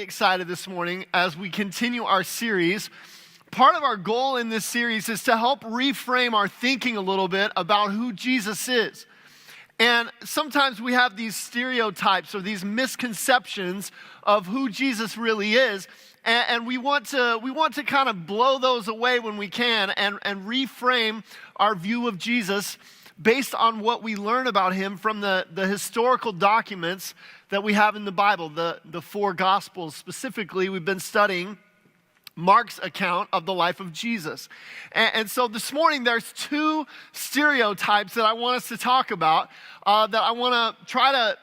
really excited this morning as we continue our series. Part of our goal in this series is to help reframe our thinking a little bit about who Jesus is. And sometimes we have these stereotypes or these misconceptions of who Jesus really is. And we want to kind of blow those away when we can and reframe our view of Jesus based on what we learn about him from the historical documents that we have in the Bible, the four Gospels. Specifically, we've been studying Mark's account of the life of Jesus. And so this morning, there's two stereotypes that I want us to talk about that I want to try to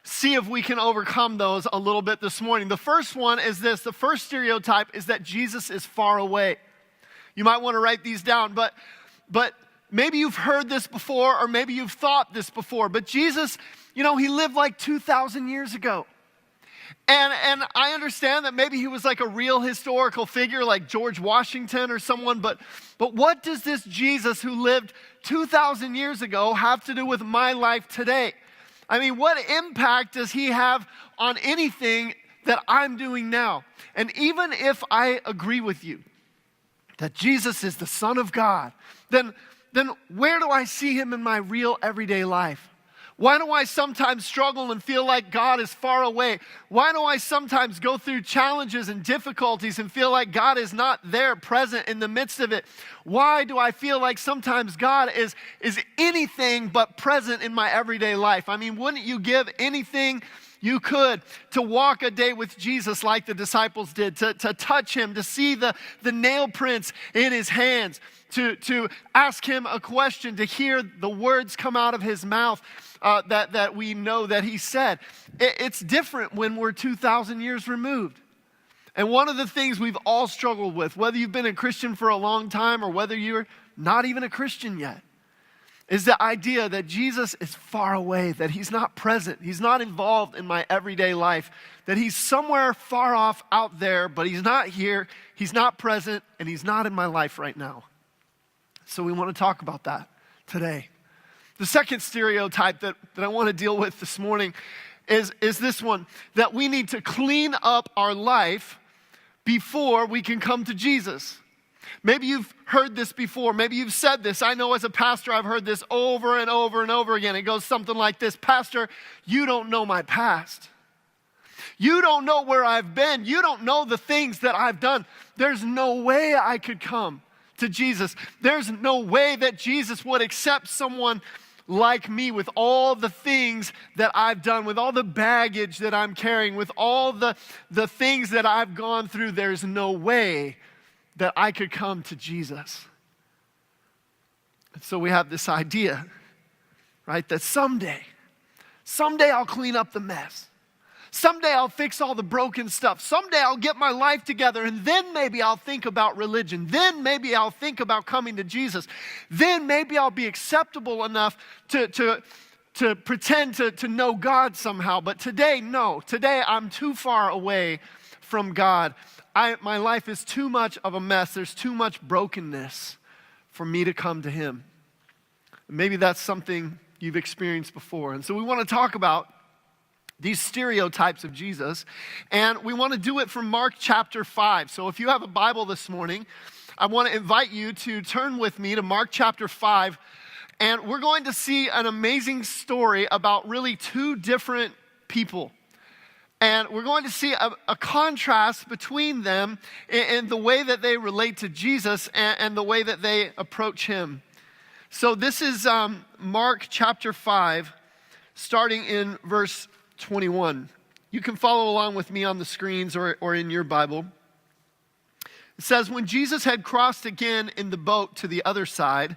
see if we can overcome those a little bit this morning. The first one is this. The first stereotype is that Jesus is far away. You might want to write these down, but maybe you've heard this before, or maybe you've thought this before, but Jesus, he lived like 2,000 years ago. And I understand that maybe he was like a real historical figure like George Washington or someone, but what does this Jesus who lived 2,000 years ago have to do with my life today? I mean, what impact does he have on anything that I'm doing now? And even if I agree with you that Jesus is the Son of God, then where do I see him in my real everyday life? Why do I sometimes struggle and feel like God is far away? Why do I sometimes go through challenges and difficulties and feel like God is not there present in the midst of it? Why do I feel like sometimes God is anything but present in my everyday life? I mean, wouldn't you give anything you could to walk a day with Jesus like the disciples did, to touch him, to see the nail prints in his hands, to ask him a question, to hear the words come out of his mouth that we know that he said. It's different when we're 2,000 years removed. And one of the things we've all struggled with, whether you've been a Christian for a long time or whether you're not even a Christian yet, is the idea that Jesus is far away, that he's not present, he's not involved in my everyday life, that he's somewhere far off out there, but he's not here, he's not present, and he's not in my life right now. So we want to talk about that today. The second stereotype that I want to deal with this morning is this one, that we need to clean up our life before we can come to Jesus. Maybe you've heard this before. Maybe you've said this. I know as a pastor, I've heard this over and over and over again. It goes something like this: Pastor, you don't know my past. You don't know where I've been. You don't know the things that I've done. There's no way I could come to Jesus. There's no way that Jesus would accept someone like me with all the things that I've done, with all the baggage that I'm carrying, with all the things that I've gone through. There's no way that I could come to Jesus. And so we have this idea, right, that someday I'll clean up the mess. Someday I'll fix all the broken stuff. Someday I'll get my life together, and then maybe I'll think about religion. Then maybe I'll think about coming to Jesus. Then maybe I'll be acceptable enough to pretend to know God somehow. But today, no. Today I'm too far away from God. My life is too much of a mess. There's too much brokenness for me to come to him. Maybe that's something you've experienced before. And so we want to talk about these stereotypes of Jesus, and we want to do it from Mark chapter 5. So if you have a Bible this morning, I want to invite you to turn with me to Mark chapter 5, and we're going to see an amazing story about really two different people. And we're going to see a contrast between them in the way that they relate to Jesus and the way that they approach him. So this is Mark chapter 5, starting in verse 21. You can follow along with me on the screens or in your Bible. It says, when Jesus had crossed again in the boat to the other side,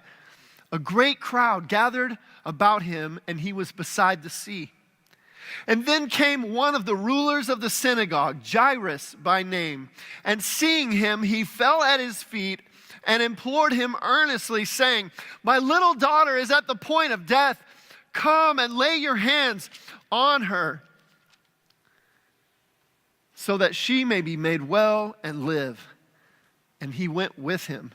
a great crowd gathered about him, and he was beside the sea. And then came one of the rulers of the synagogue, Jairus by name, and seeing him, he fell at his feet and implored him earnestly, saying, my little daughter is at the point of death. Come and lay your hands on her, so that she may be made well and live. And he went with him.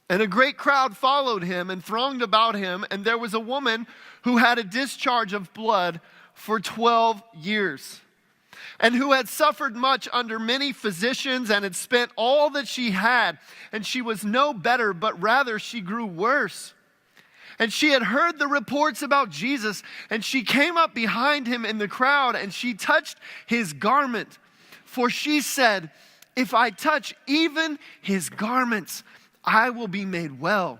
And a great crowd followed him and thronged about him, and there was a woman who had a discharge of blood for 12 years. and who had suffered much under many physicians and had spent all that she had, and she was no better, but rather she grew worse. And she had heard the reports about Jesus, and she came up behind him in the crowd, and she touched his garment. For she said, if I touch even his garments, I will be made well.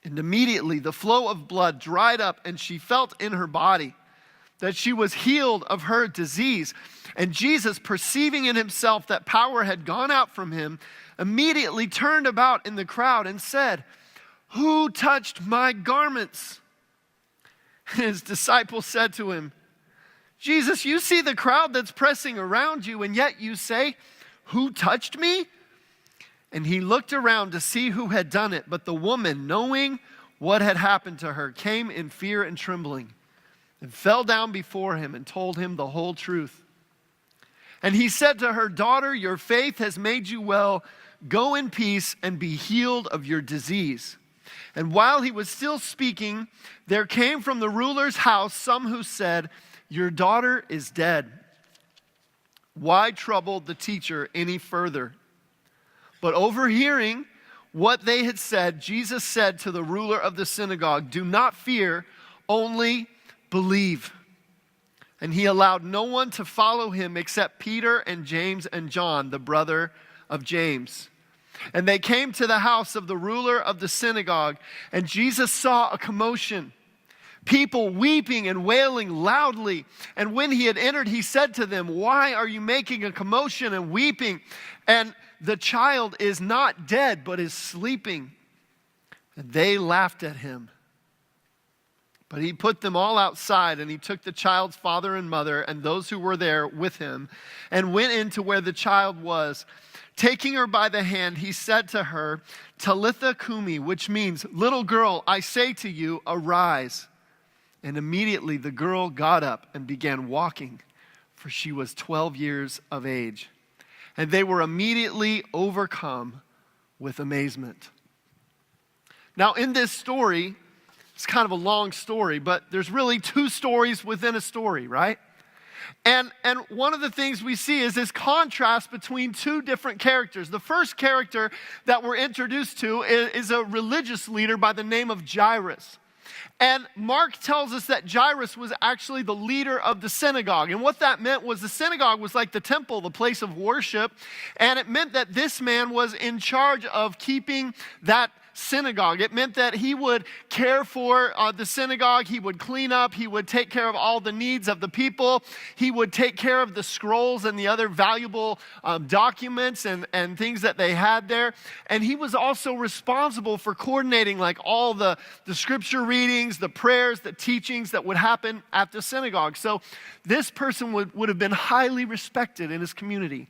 And immediately the flow of blood dried up, and she felt in her body that she was healed of her disease. And Jesus, perceiving in himself that power had gone out from him, immediately turned about in the crowd and said, who touched my garments? His disciples said to him, Jesus, you see the crowd that's pressing around you, and yet you say, who touched me? And he looked around to see who had done it. But the woman, knowing what had happened to her, came in fear and trembling and fell down before him and told him the whole truth. And he said to her, daughter, your faith has made you well. Go in peace and be healed of your disease. And while he was still speaking, there came from the ruler's house some who said, your daughter is dead. Why trouble the teacher any further? But overhearing what they had said, Jesus said to the ruler of the synagogue, do not fear, only believe. And he allowed no one to follow him except Peter and James and John, the brother of James. And they came to the house of the ruler of the synagogue, and Jesus saw a commotion, people weeping and wailing loudly. And when he had entered, he said to them, why are you making a commotion and weeping? And the child is not dead, but is sleeping. And they laughed at him. But he put them all outside, and he took the child's father and mother and those who were there with him and went into where the child was. Taking her by the hand, he said to her, Talitha Kumi, which means, little girl, I say to you, arise. And immediately the girl got up and began walking, for she was 12 years of age. And they were immediately overcome with amazement. Now in this story, it's kind of a long story, but there's really two stories within a story, right? And one of the things we see is this contrast between two different characters. The first character that we're introduced to is a religious leader by the name of Jairus. And Mark tells us that Jairus was actually the leader of the synagogue. And what that meant was the synagogue was like the temple, the place of worship. And it meant that this man was in charge of keeping that synagogue. It meant that he would care for the synagogue. He would clean up. He would take care of all the needs of the people. He would take care of the scrolls and the other valuable documents and things that they had there. And he was also responsible for coordinating like all the scripture readings, the prayers, the teachings that would happen at the synagogue. So this person would have been highly respected in his community.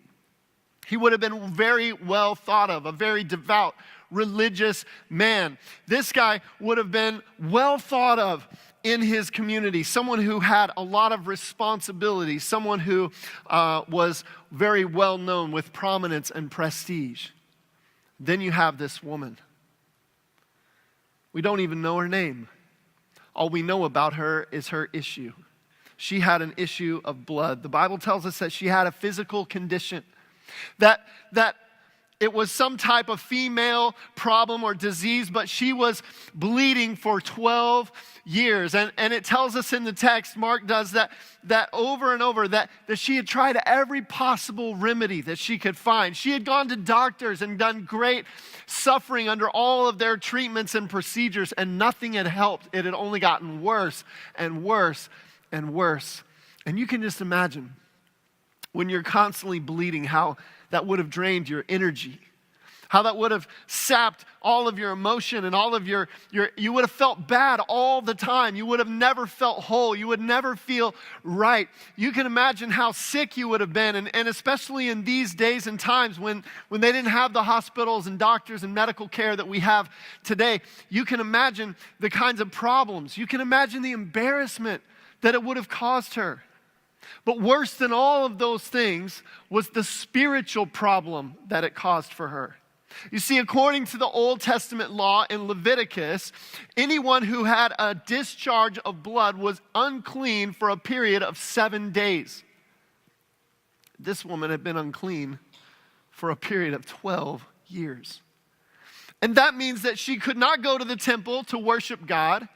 He would have been very well thought of, a very devout, religious man. This guy would have been well thought of in his community, someone who had a lot of responsibility, someone who was very well known with prominence and prestige. Then you have this woman. We don't even know her name. All we know about her is her issue. She had an issue of blood. The Bible tells us that she had a physical condition, that it was some type of female problem or disease, but she was bleeding for 12 years. And it tells us in the text, Mark does that over and over, that she had tried every possible remedy that she could find. She had gone to doctors and done great suffering under all of their treatments and procedures, and nothing had helped. It had only gotten worse and worse and worse. And you can just imagine when you're constantly bleeding, how that would have drained your energy, how that would have sapped all of your emotion and all of you would have felt bad all the time. You would have never felt whole. You would never feel right. You can imagine how sick you would have been, and especially in these days and times when they didn't have the hospitals and doctors and medical care that we have today. You can imagine the kinds of problems. You can imagine the embarrassment that it would have caused her. But worse than all of those things was the spiritual problem that it caused for her. You see, according to the Old Testament law in Leviticus, anyone who had a discharge of blood was unclean for a period of 7 days. This woman had been unclean for a period of 12 years. And that means that she could not go to the temple to worship God.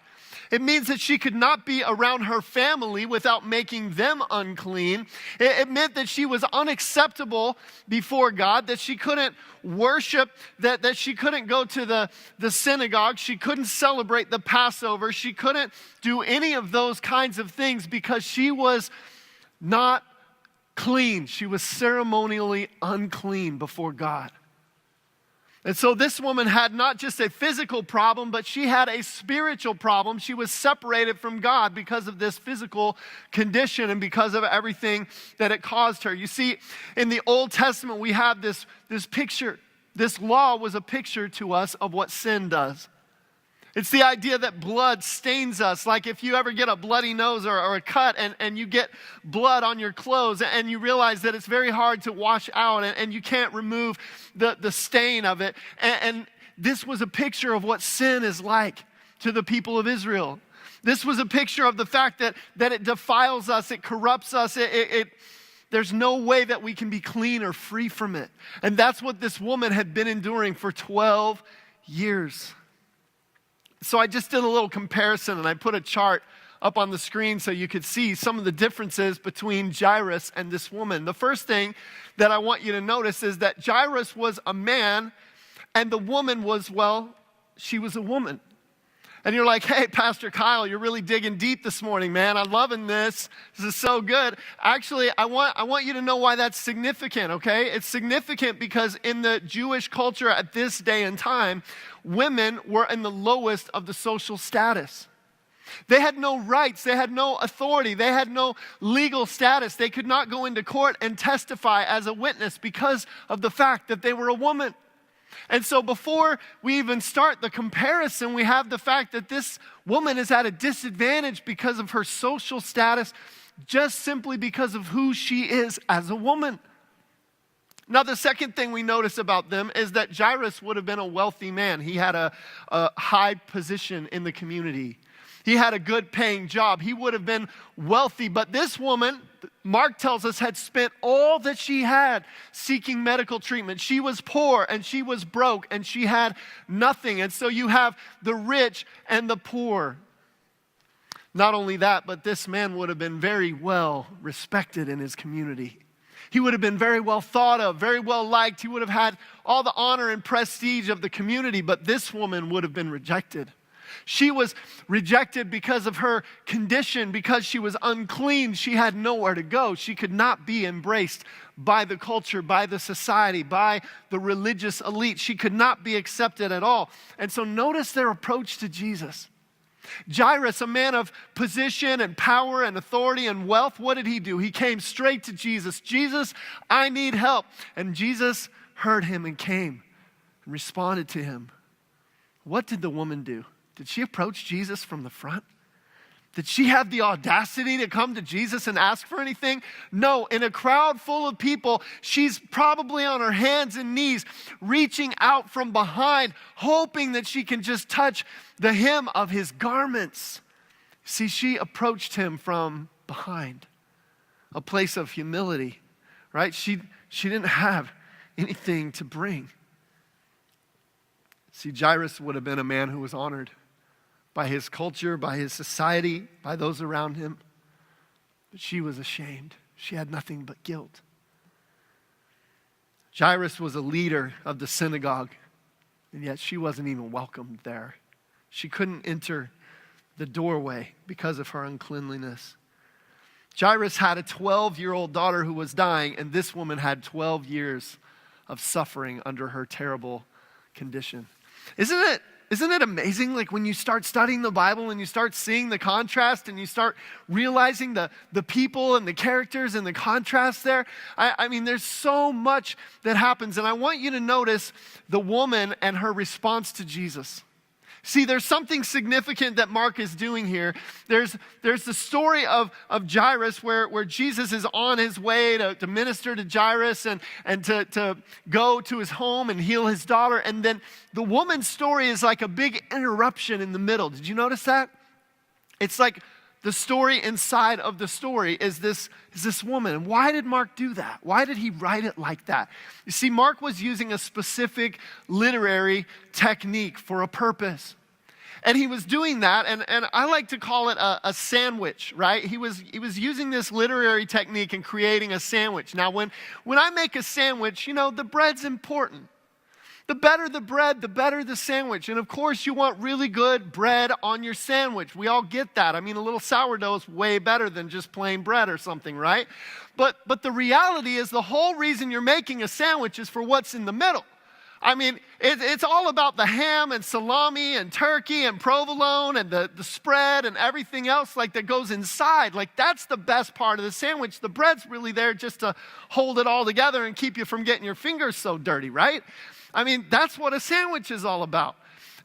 It means that she could not be around her family without making them unclean. It meant that she was unacceptable before God, that she couldn't worship, that she couldn't go to the synagogue, she couldn't celebrate the Passover, she couldn't do any of those kinds of things because she was not clean. She was ceremonially unclean before God. And so this woman had not just a physical problem, but she had a spiritual problem. She was separated from God because of this physical condition and because of everything that it caused her. You see, in the Old Testament, we have this picture. This law was a picture to us of what sin does. It's the idea that blood stains us. Like if you ever get a bloody nose or a cut and you get blood on your clothes and you realize that it's very hard to wash out and you can't remove the stain of it. And this was a picture of what sin is like to the people of Israel. This was a picture of the fact that it defiles us, it corrupts us, there's no way that we can be clean or free from it. And that's what this woman had been enduring for 12 years. So I just did a little comparison and I put a chart up on the screen so you could see some of the differences between Jairus and this woman. The first thing that I want you to notice is that Jairus was a man and the woman was, well, she was a woman. And you're like, hey, Pastor Kyle, you're really digging deep this morning, man. I'm loving this. This is so good. Actually, I want you to know why that's significant, okay? It's significant because in the Jewish culture at this day and time, women were in the lowest of the social status. They had no rights. They had no authority. They had no legal status. They could not go into court and testify as a witness because of the fact that they were a woman. And so before we even start the comparison, we have the fact that this woman is at a disadvantage because of her social status, just simply because of who she is as a woman. Now, the second thing we notice about them is that Jairus would have been a wealthy man. He had a high position in the community. He had a good paying job. He would have been wealthy. But this woman, Mark tells us, had spent all that she had seeking medical treatment. She was poor and she was broke and she had nothing. And so you have the rich and the poor. Not only that, but this man would have been very well respected in his community. He would have been very well thought of, very well liked. He would have had all the honor and prestige of the community, but this woman would have been rejected. She was rejected because of her condition, because she was unclean. She had nowhere to go. She could not be embraced by the culture, by the society, by the religious elite. She could not be accepted at all. And so notice their approach to Jesus. Jairus, a man of position and power and authority and wealth, what did he do? He came straight to Jesus. Jesus, I need help. And Jesus heard him and came and responded to him. What did the woman do? Did she approach Jesus from the front? Did she have the audacity to come to Jesus and ask for anything? No, in a crowd full of people, she's probably on her hands and knees, reaching out from behind, hoping that she can just touch the hem of his garments. See, she approached him from behind, a place of humility, right? She didn't have anything to bring. See, Jairus would have been a man who was honored by his culture, by his society, by those around him. But she was ashamed. She had nothing but guilt. Jairus was a leader of the synagogue, and yet she wasn't even welcomed there. She couldn't enter the doorway because of her uncleanliness. Jairus had a 12-year-old daughter who was dying, and this woman had 12 years of suffering under her terrible condition. Isn't it amazing, like when you start studying the Bible and you start seeing the contrast and you start realizing the people and the characters and the contrast there? I mean, there's so much that happens. And I want you to notice the woman and her response to Jesus. See, there's something significant that Mark is doing here. There's the story of Jairus where Jesus is on his way to minister to Jairus and to go to his home and heal his daughter. And then the woman's story is like a big interruption in the middle. Did you notice that? It's like the story inside of the story is this woman. And why did Mark do that? Why did he write it like that? You see, Mark was using a specific literary technique for a purpose. And he was doing that, and I like to call it a sandwich, right? He was using this literary technique and creating a sandwich. Now, when I make a sandwich, the bread's important. The better the bread, the better the sandwich. And of course, you want really good bread on your sandwich. We all get that. I mean, a little sourdough is way better than just plain bread or something, right? But the reality is the whole reason you're making a sandwich is for what's in the middle. I mean, it's all about the ham and salami and turkey and provolone and the spread and everything else that goes inside. That's the best part of the sandwich. The bread's really there just to hold it all together and keep you from getting your fingers so dirty, right? I mean, that's what a sandwich is all about.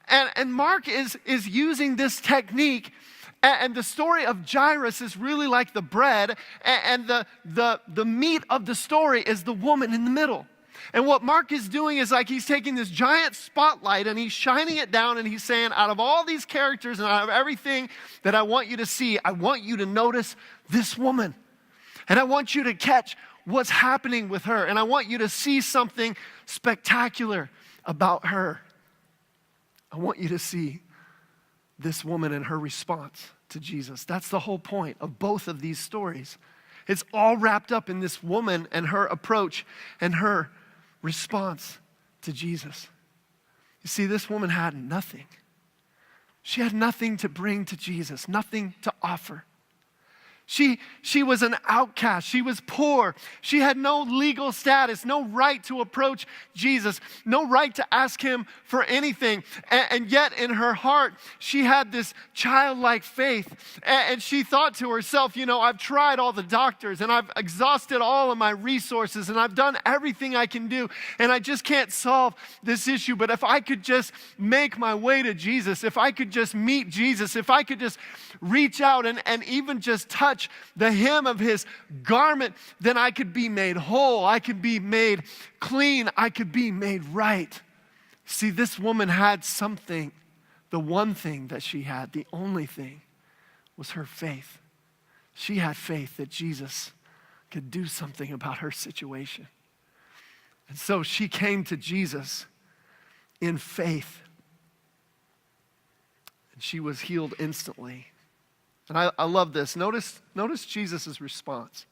And Mark is using this technique, and the story of Jairus is really like the bread, and the meat of the story is the woman in the middle. And what Mark is doing is he's taking this giant spotlight and he's shining it down and he's saying, out of all these characters and out of everything that I want you to see, I want you to notice this woman. And I want you to catch what's happening with her. And I want you to see something spectacular about her. I want you to see this woman and her response to Jesus. That's the whole point of both of these stories. It's all wrapped up in this woman and her approach and her response to Jesus. You see, this woman had nothing. She had nothing to bring to Jesus, nothing to offer. She was an outcast. She was poor. She had no legal status, no right to approach Jesus, no right to ask him for anything. And yet in her heart, she had this childlike faith. And she thought to herself, I've tried all the doctors and I've exhausted all of my resources and I've done everything I can do and I just can't solve this issue. But if I could just make my way to Jesus, if I could just meet Jesus, if I could just reach out and even just touch the hem of his garment, then I could be made whole. I could be made clean. I could be made right. See, this woman had something. The one thing that she had, the only thing, was her faith. She had faith that Jesus could do something about her situation. And so she came to Jesus in faith. And she was healed instantly. And I love this. Notice Jesus' response.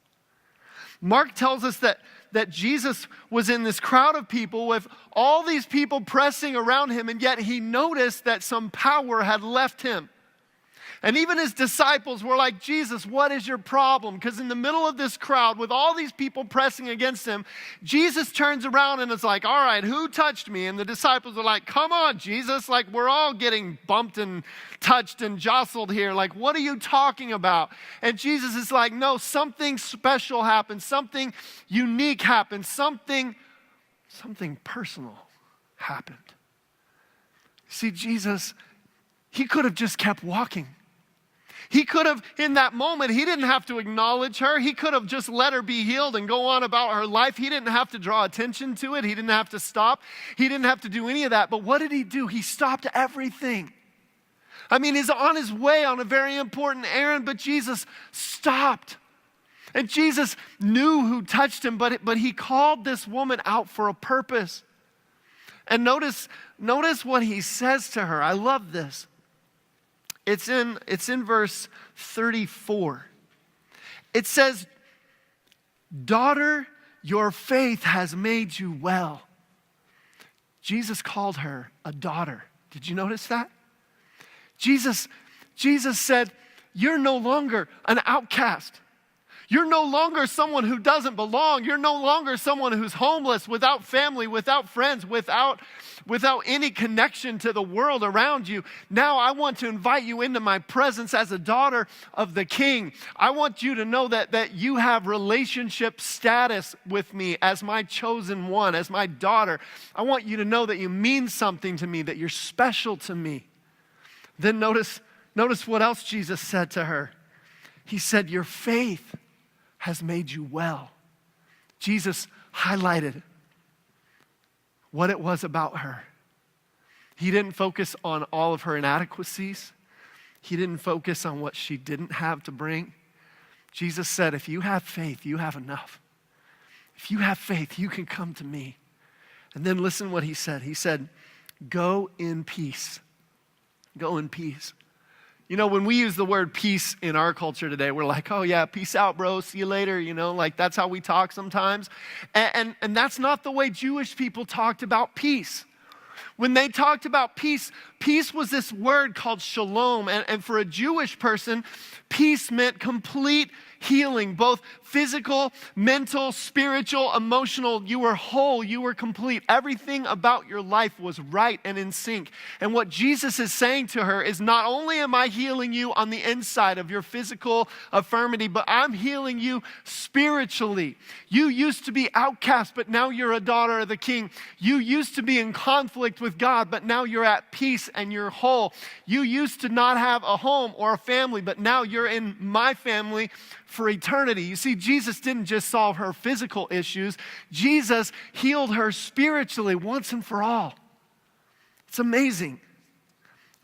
Mark tells us that Jesus was in this crowd of people with all these people pressing around him, and yet he noticed that some power had left him. And even his disciples were like, Jesus, what is your problem? Because in the middle of this crowd with all these people pressing against him, Jesus turns around and is like, all right, who touched me? And the disciples are like, come on, Jesus, we're all getting bumped and touched and jostled here. What are you talking about? And Jesus is like, no, something special happened. Something unique happened. Something personal happened. See, Jesus, he could have just kept walking. He could have, in that moment, he didn't have to acknowledge her. He could have just let her be healed and go on about her life. He didn't have to draw attention to it. He didn't have to stop. He didn't have to do any of that. But what did he do? He stopped everything. I mean, he's on his way on a very important errand, but Jesus stopped. And Jesus knew who touched him, but he called this woman out for a purpose. And notice what he says to her. I love this. It's in verse 34. It says, daughter, your faith has made you well. Jesus called her a daughter. Did you notice that? Jesus said, you're no longer an outcast. You're no longer someone who doesn't belong. You're no longer someone who's homeless, without family, without friends, without any connection to the world around you. Now I want to invite you into my presence as a daughter of the King. I want you to know that you have relationship status with me as my chosen one, as my daughter. I want you to know that you mean something to me, that you're special to me. Then notice what else Jesus said to her. He said, your faith has made you well. Jesus highlighted what it was about her. He didn't focus on all of her inadequacies. He didn't focus on what she didn't have to bring. Jesus said, if you have faith, you have enough. If you have faith, you can come to me. And then listen what he said. He said, go in peace. Go in peace. You know, when we use the word peace in our culture today, we're like, oh yeah, peace out, bro, see you later, you know, like that's how we talk sometimes. And that's not the way Jewish people talked about peace. When they talked about peace, peace was this word called shalom. And for a Jewish person, peace meant complete healing, both physical, mental, spiritual, emotional. You were whole, you were complete. Everything about your life was right and in sync. And what Jesus is saying to her is, not only am I healing you on the inside of your physical infirmity, but I'm healing you spiritually. You used to be outcast, but now you're a daughter of the King. You used to be in conflict with God, but now you're at peace and you're whole. You used to not have a home or a family, but now you're in my family for eternity. You see, Jesus didn't just solve her physical issues. Jesus healed her spiritually once and for all. It's amazing.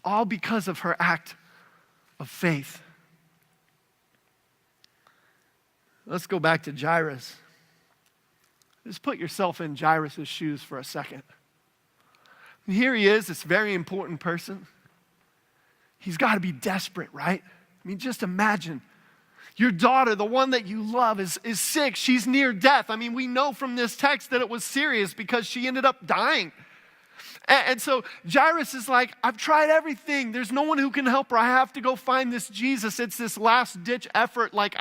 All because of her act of faith. Let's go back to Jairus. Just put yourself in Jairus' shoes for a second. And here he is, this very important person. He's got to be desperate, right? I mean, just imagine. Your daughter, the one that you love, is sick. She's near death. I mean, we know from this text that it was serious because she ended up dying. And so Jairus is like, I've tried everything. There's no one who can help her. I have to go find this Jesus. It's this last-ditch effort. Like,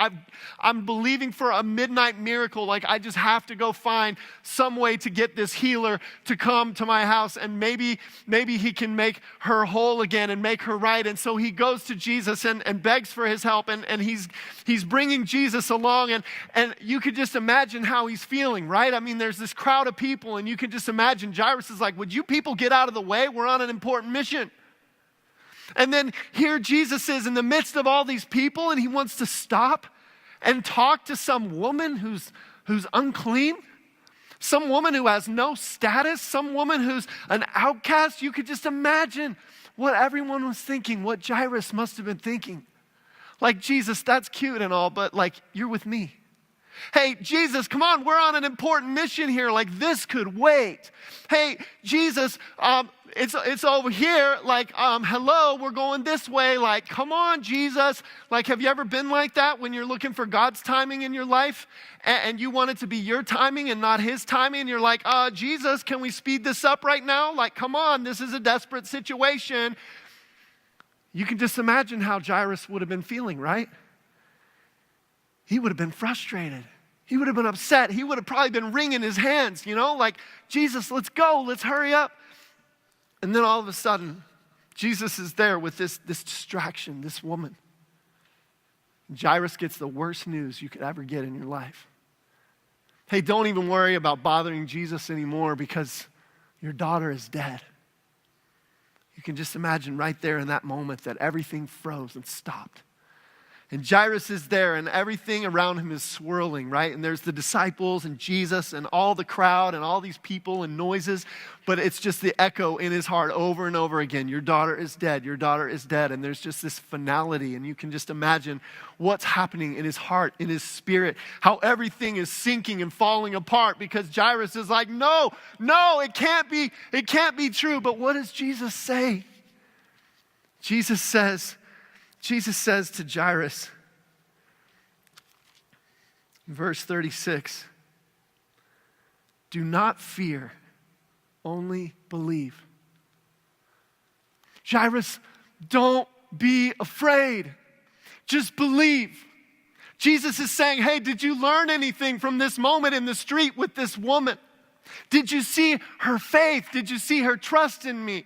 I'm believing for a midnight miracle. Like, I just have to go find some way to get this healer to come to my house. And maybe he can make her whole again and make her right. And so he goes to Jesus and begs for his help. And he's bringing Jesus along. And you could just imagine how he's feeling, right? I mean, there's this crowd of people. And you can just imagine Jairus is like, would you people get out of the way? We're on an important mission. And then here Jesus is in the midst of all these people, and he wants to stop and talk to some woman who's unclean, some woman who has no status, some woman who's an outcast. You could just imagine what everyone was thinking, what Jairus must have been thinking. Like, Jesus, that's cute and all, but like, you're with me. Hey, Jesus, come on, we're on an important mission here. Like, this could wait. Hey, Jesus, it's over here. Like, hello, we're going this way. Like, come on, Jesus. Like, have you ever been like that when you're looking for God's timing in your life and you want it to be your timing and not his timing? And you're like, Jesus, can we speed this up right now? Like, come on, this is a desperate situation. You can just imagine how Jairus would have been feeling, right? He would have been frustrated. He would have been upset. He would have probably been wringing his hands, you know, like, Jesus, let's go, let's hurry up. And then all of a sudden, Jesus is there with this distraction, this woman. Jairus gets the worst news you could ever get in your life. Hey, don't even worry about bothering Jesus anymore because your daughter is dead. You can just imagine right there in that moment that everything froze and stopped. And Jairus is there and everything around him is swirling, right? And there's the disciples and Jesus and all the crowd and all these people and noises, but it's just the echo in his heart over and over again. Your daughter is dead. Your daughter is dead. And there's just this finality, and you can just imagine what's happening in his heart, in his spirit, how everything is sinking and falling apart because Jairus is like, no, it can't be true. But what does Jesus say? Jesus says to Jairus, in verse 36, do not fear, only believe. Jairus, don't be afraid. Just believe. Jesus is saying, hey, did you learn anything from this moment in the street with this woman? Did you see her faith? Did you see her trust in me?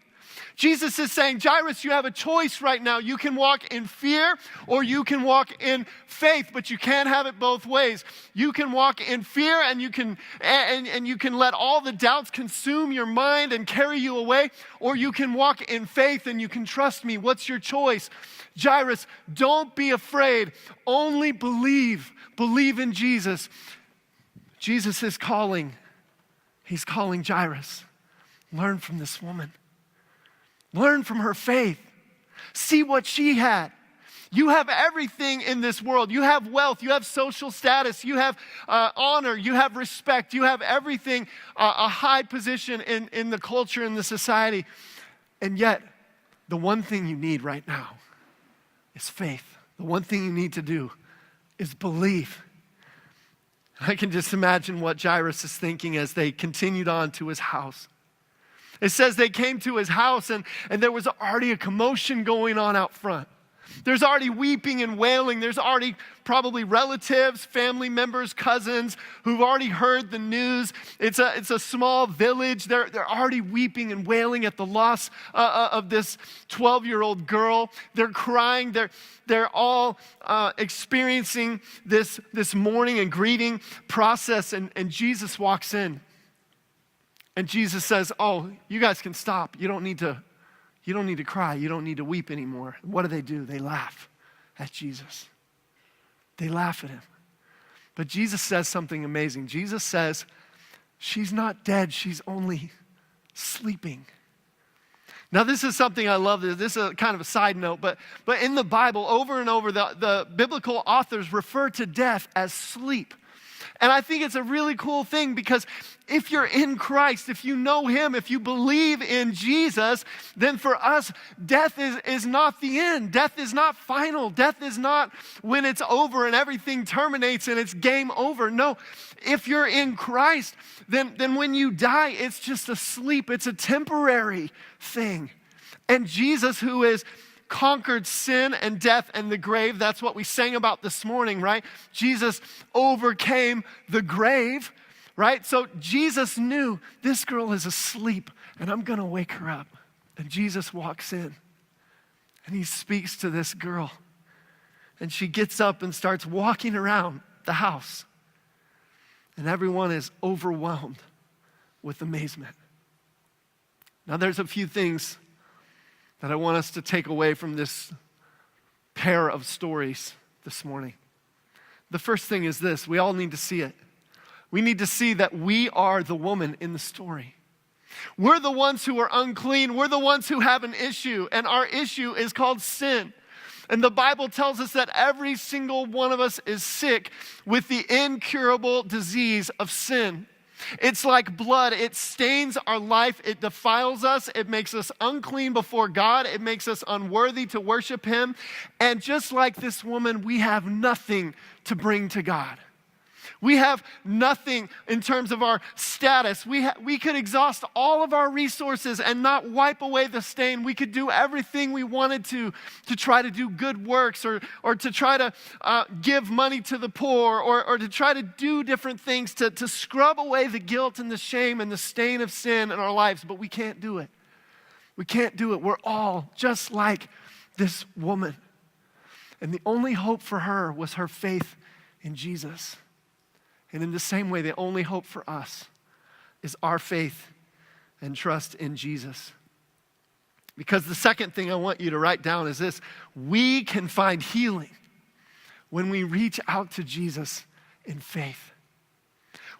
Jesus is saying, Jairus, you have a choice right now. You can walk in fear or you can walk in faith, but you can't have it both ways. You can walk in fear and you can let all the doubts consume your mind and carry you away, or you can walk in faith and you can trust me. What's your choice? Jairus, don't be afraid. Only believe. Believe in Jesus. Jesus is calling. He's calling Jairus. Learn from this woman. Learn from her faith. See what she had. You have everything in this world. You have wealth. You have social status. You have honor. You have respect. You have everything, a high position in the culture, in the society. And yet, the one thing you need right now is faith. The one thing you need to do is believe. I can just imagine what Jairus is thinking as they continued on to his house. It says they came to his house and there was already a commotion going on out front. There's already weeping and wailing. There's already probably relatives, family members, cousins who've already heard the news. It's a small village. They're already weeping and wailing at the loss of this 12-year-old girl. They're crying. They're all experiencing this mourning and grieving process. And Jesus walks in. And Jesus says, oh, you guys can stop. You don't need to cry. You don't need to weep anymore. What do? They laugh at Jesus. They laugh at him. But Jesus says something amazing. Jesus says, she's not dead. She's only sleeping. Now, this is something I love. This is a kind of a side note, but in the Bible, over and over, the biblical authors refer to death as sleep. And I think it's a really cool thing because if you're in Christ, if you know him, if you believe in Jesus, then for us, death is not the end. Death is not final. Death is not when it's over and everything terminates and it's game over. No, if you're in Christ, then when you die, it's just a sleep. It's a temporary thing. And Jesus, who is conquered sin and death and the grave. That's what we sang about this morning, right? Jesus overcame the grave, right? So Jesus knew this girl is asleep and I'm going to wake her up. And Jesus walks in and he speaks to this girl. And she gets up and starts walking around the house. And everyone is overwhelmed with amazement. Now there's a few things that I want us to take away from this pair of stories this morning. The first thing is this: we all need to see it. We need to see that we are the woman in the story. We're the ones who are unclean. We're the ones who have an issue, and our issue is called sin. And the Bible tells us that every single one of us is sick with the incurable disease of sin. It's like blood. It stains our life. It defiles us. It makes us unclean before God. It makes us unworthy to worship him. And just like this woman, we have nothing to bring to God. We have nothing in terms of our status. We could exhaust all of our resources and not wipe away the stain. We could do everything we wanted to try to do good works or to try to give money to the poor or to try to do different things to scrub away the guilt and the shame and the stain of sin in our lives. But we can't do it. We can't do it. We're all just like this woman. And the only hope for her was her faith in Jesus. And in the same way, the only hope for us is our faith and trust in Jesus. Because the second thing I want you to write down is this: we can find healing when we reach out to Jesus in faith.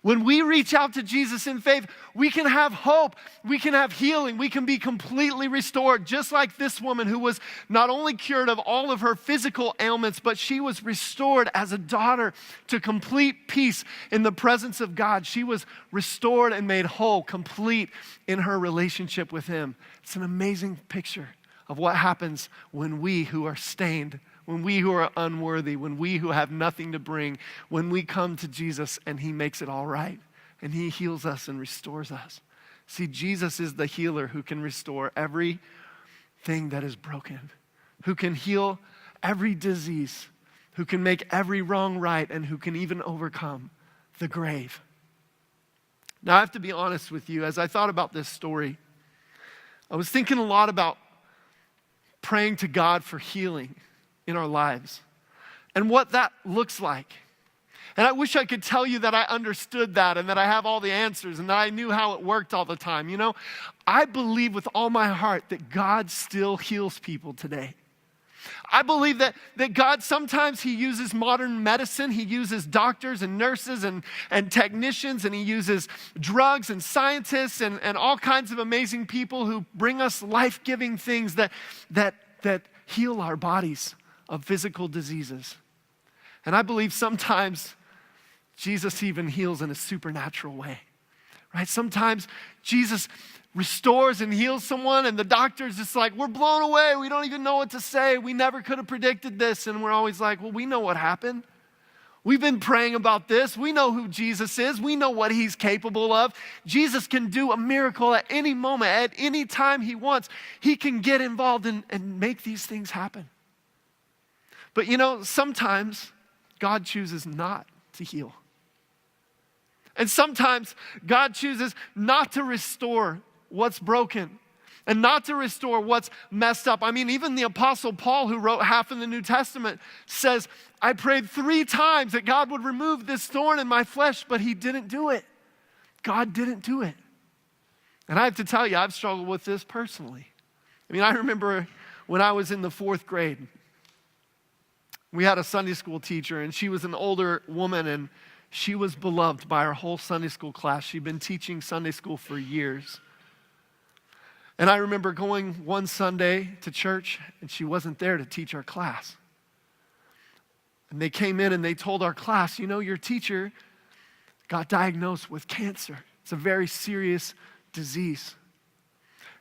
When we reach out to Jesus in faith, we can have hope, we can have healing, we can be completely restored, just like this woman who was not only cured of all of her physical ailments, but she was restored as a daughter to complete peace in the presence of God. She was restored and made whole, complete in her relationship with him. It's an amazing picture of what happens when we who are stained, when we who are unworthy, when we who have nothing to bring, when we come to Jesus and he makes it all right and he heals us and restores us. See, Jesus is the healer who can restore everything that is broken, who can heal every disease, who can make every wrong right, and who can even overcome the grave. Now, I have to be honest with you. As I thought about this story, I was thinking a lot about praying to God for healing in our lives and what that looks like. And I wish I could tell you that I understood that and that I have all the answers and that I knew how it worked all the time. You know, I believe with all my heart that God still heals people today. I believe that God, sometimes he uses modern medicine. He uses doctors and nurses and technicians, and he uses drugs and scientists and all kinds of amazing people who bring us life-giving things that heal our bodies of physical diseases. And I believe sometimes Jesus even heals in a supernatural way, right? Sometimes Jesus restores and heals someone and the doctor's just like, we're blown away. We don't even know what to say. We never could have predicted this. And we're always like, well, we know what happened. We've been praying about this. We know who Jesus is. We know what he's capable of. Jesus can do a miracle at any moment, at any time he wants. He can get involved and make these things happen. But sometimes God chooses not to heal. And sometimes God chooses not to restore what's broken and not to restore what's messed up. I mean, even the Apostle Paul, who wrote half of the New Testament, says, I prayed 3 times that God would remove this thorn in my flesh, but he didn't do it. God didn't do it. And I have to tell you, I've struggled with this personally. I mean, I remember when I was in the 4th grade, we had a Sunday school teacher, and she was an older woman, and she was beloved by our whole Sunday school class. She'd been teaching Sunday school for years. And I remember going one Sunday to church, and she wasn't there to teach our class. And they came in and they told our class, your teacher got diagnosed with cancer. It's a very serious disease.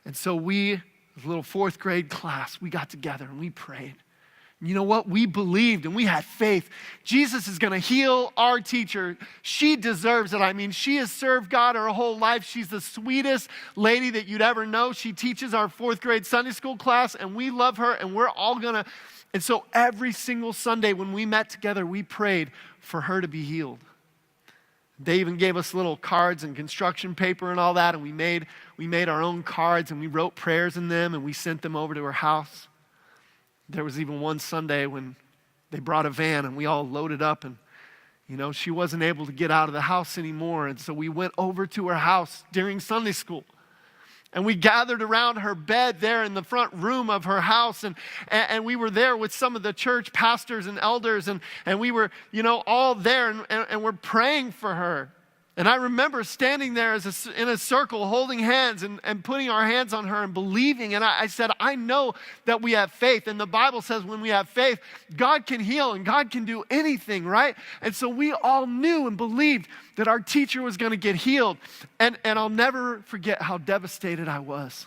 And so we, as a little 4th grade class, we got together and we prayed. And you know what? We believed and we had faith. Jesus is going to heal our teacher. She deserves it. I mean, she has served God her whole life. She's the sweetest lady that you'd ever know. She teaches our 4th grade Sunday school class, and we love her, and we're all going to. And so every single Sunday when we met together, we prayed for her to be healed. They even gave us little cards and construction paper and all that, and we made our own cards, and we wrote prayers in them, and we sent them over to her house. There was even one Sunday when they brought a van and we all loaded up, and she wasn't able to get out of the house anymore. And so we went over to her house during Sunday school, and we gathered around her bed there in the front room of her house, and we were there with some of the church pastors and elders, and we were all there, and we're praying for her. And I remember standing there in a circle, holding hands and putting our hands on her and believing. And I said, I know that we have faith. And the Bible says when we have faith, God can heal and God can do anything, right? And so we all knew and believed that our teacher was going to get healed. And I'll never forget how devastated I was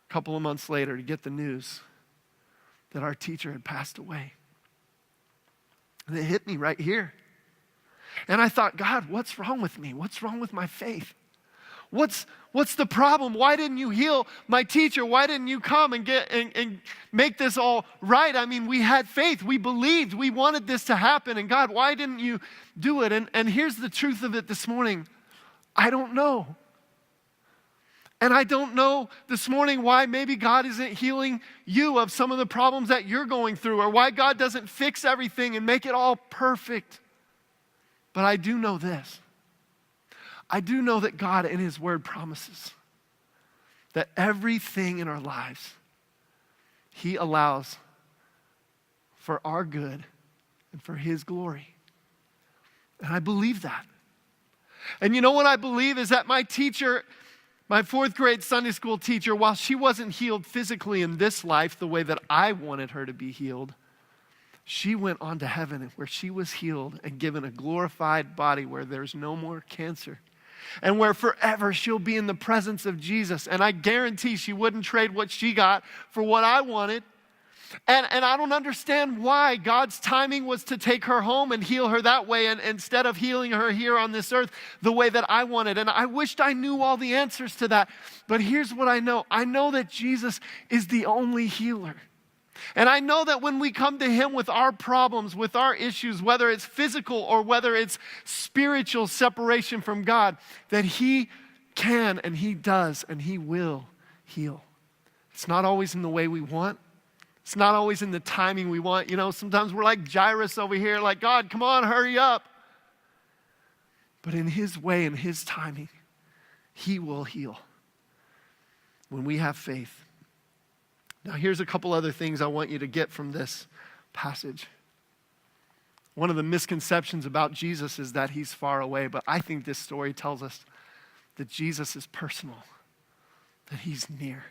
a couple of months later to get the news that our teacher had passed away. And it hit me right here. And I thought, God, what's wrong with me? What's wrong with my faith? What's the problem? Why didn't you heal my teacher? Why didn't you come and make this all right? I mean, we had faith. We believed. We wanted this to happen. And God, why didn't you do it? And here's the truth of it this morning. I don't know. And I don't know this morning why maybe God isn't healing you of some of the problems that you're going through, or why God doesn't fix everything and make it all perfect. But I do know this. I do know that God in his word promises that everything in our lives he allows for our good and for his glory. And I believe that. And you know what I believe is that my teacher, my 4th grade Sunday school teacher, while she wasn't healed physically in this life the way that I wanted her to be healed, she went on to heaven where she was healed and given a glorified body where there's no more cancer, and where forever she'll be in the presence of Jesus. And I guarantee she wouldn't trade what she got for what I wanted. And I don't understand why God's timing was to take her home and heal her that way, and instead of healing her here on this earth the way that I wanted. And I wished I knew all the answers to that. But here's what I know. I know that Jesus is the only healer. And I know that when we come to him with our problems, with our issues, whether it's physical or whether it's spiritual separation from God, that he can and he does and he will heal. It's not always in the way we want. It's not always in the timing we want. Sometimes we're like Jairus over here, like, God, come on, hurry up. But in his way and his timing, he will heal when we have faith. Now, here's a couple other things I want you to get from this passage. One of the misconceptions about Jesus is that he's far away, but I think this story tells us that Jesus is personal, that he's near.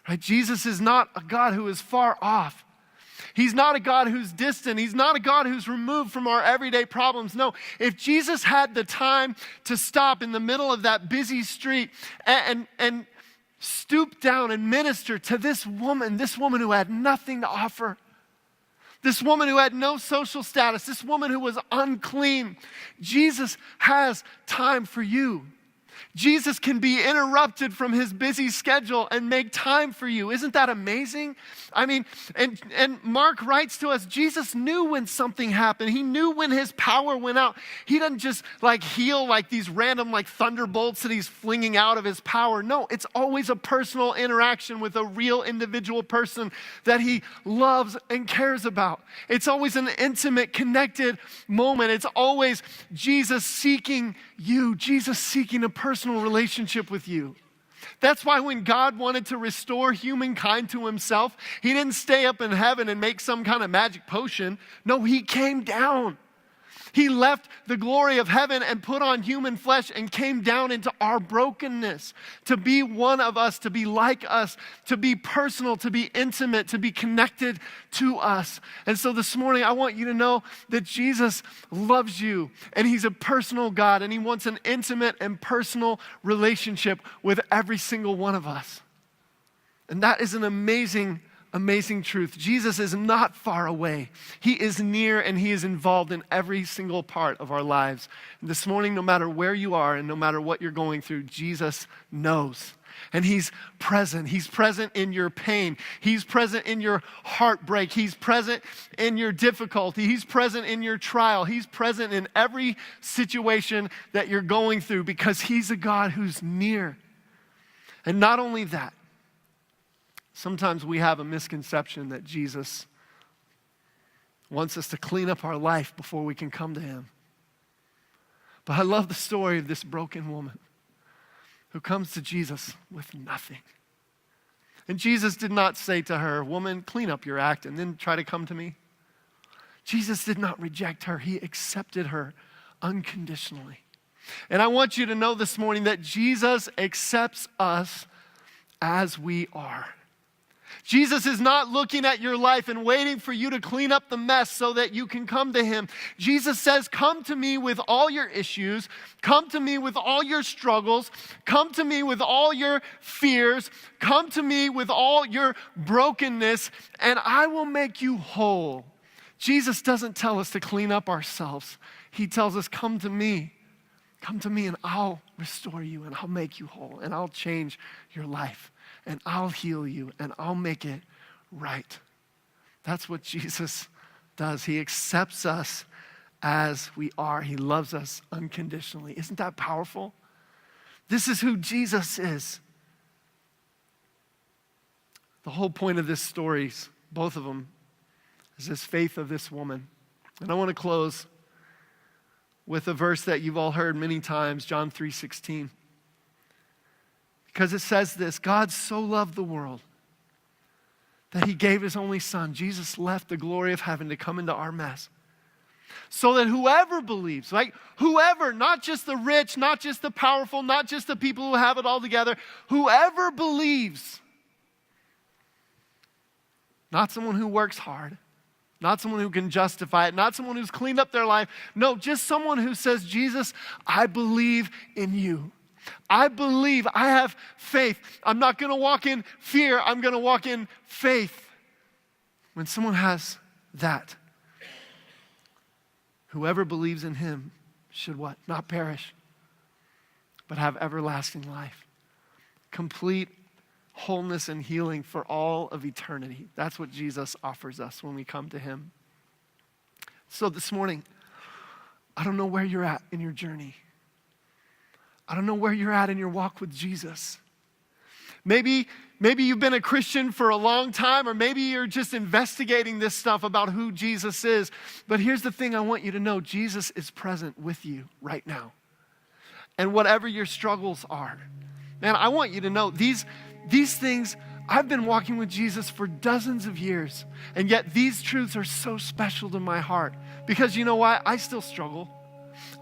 Right? Jesus is not a God who is far off. He's not a God who's distant. He's not a God who's removed from our everyday problems. No, if Jesus had the time to stop in the middle of that busy street and stoop down and minister to this woman who had nothing to offer, this woman who had no social status, this woman who was unclean, Jesus has time for you. Jesus can be interrupted from his busy schedule and make time for you. Isn't that amazing? I mean, and Mark writes to us, Jesus knew when something happened. He knew when his power went out. He doesn't just heal these random thunderbolts that he's flinging out of his power. No, it's always a personal interaction with a real individual person that he loves and cares about. It's always an intimate, connected moment. It's always Jesus seeking you, Jesus seeking a personal relationship with you. That's why when God wanted to restore humankind to himself, he didn't stay up in heaven and make some kind of magic potion. No, he came down. He left the glory of heaven and put on human flesh and came down into our brokenness to be one of us, to be like us, to be personal, to be intimate, to be connected to us. And so this morning, I want you to know that Jesus loves you and he's a personal God and he wants an intimate and personal relationship with every single one of us. And that is an amazing truth. Jesus is not far away. He is near and he is involved in every single part of our lives. And this morning, no matter where you are and no matter what you're going through, Jesus knows. And he's present. He's present in your pain. He's present in your heartbreak. He's present in your difficulty. He's present in your trial. He's present in every situation that you're going through because he's a God who's near. And not only that, sometimes we have a misconception that Jesus wants us to clean up our life before we can come to him. But I love the story of this broken woman who comes to Jesus with nothing. And Jesus did not say to her, "Woman, clean up your act and then try to come to me." Jesus did not reject her. He accepted her unconditionally. And I want you to know this morning that Jesus accepts us as we are. Jesus is not looking at your life and waiting for you to clean up the mess so that you can come to him. Jesus says, come to me with all your issues. Come to me with all your struggles. Come to me with all your fears. Come to me with all your brokenness, and I will make you whole. Jesus doesn't tell us to clean up ourselves. He tells us, come to me. Come to me and I'll restore you and I'll make you whole and I'll change your life. And I'll heal you, and I'll make it right. That's what Jesus does. He accepts us as we are. He loves us unconditionally. Isn't that powerful? This is who Jesus is. The whole point of this story, both of them, is this faith of this woman. And I want to close with a verse that you've all heard many times, John 3:16. Because it says this, God so loved the world that he gave his only son. Jesus left the glory of heaven to come into our mess. So that whoever believes, whoever, not just the rich, not just the powerful, not just the people who have it all together, whoever believes, not someone who works hard, not someone who can justify it, not someone who's cleaned up their life, no, just someone who says, Jesus, I believe in you. I believe, I have faith. I'm not going to walk in fear. I'm going to walk in faith. When someone has that, whoever believes in him should what? Not perish, but have everlasting life. Complete wholeness and healing for all of eternity. That's what Jesus offers us when we come to him. So this morning, I don't know where you're at in your journey. I don't know where you're at in your walk with Jesus. Maybe you've been a Christian for a long time, or maybe you're just investigating this stuff about who Jesus is. But here's the thing I want you to know. Jesus is present with you right now. And whatever your struggles are, man, I want you to know these things, I've been walking with Jesus for dozens of years. And yet these truths are so special to my heart. Because you know why? I still struggle.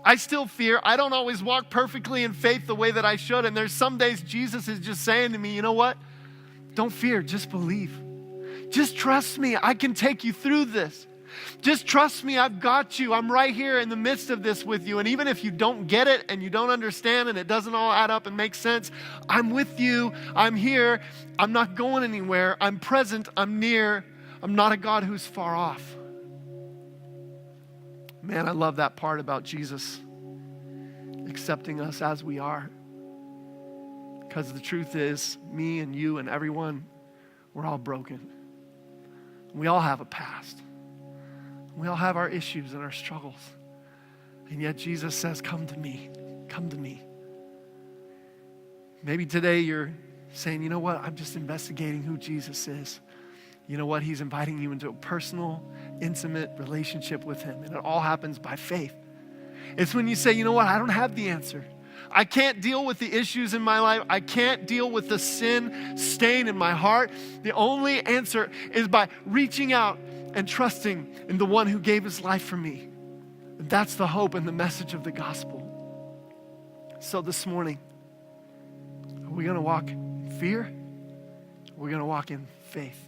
I still fear. I don't always walk perfectly in faith the way that I should. And there's some days Jesus is just saying to me, you know what? Don't fear, just believe. Just trust me, I can take you through this. Just trust me, I've got you. I'm right here in the midst of this with you. And even if you don't get it and you don't understand and it doesn't all add up and make sense, I'm with you. I'm here. I'm not going anywhere. I'm present. I'm near. I'm not a God who's far off. Man, I love that part about Jesus accepting us as we are. Because the truth is, me and you and everyone, we're all broken. We all have a past. We all have our issues and our struggles. And yet Jesus says, come to me. Come to me. Maybe today you're saying, you know what? I'm just investigating who Jesus is. You know what? He's inviting you into a personal, intimate relationship with him. And it all happens by faith. It's when you say, you know what? I don't have the answer. I can't deal with the issues in my life. I can't deal with the sin stain in my heart. The only answer is by reaching out and trusting in the one who gave his life for me. And that's the hope and the message of the gospel. So this morning, are we going to walk in fear? Or are we going to walk in faith?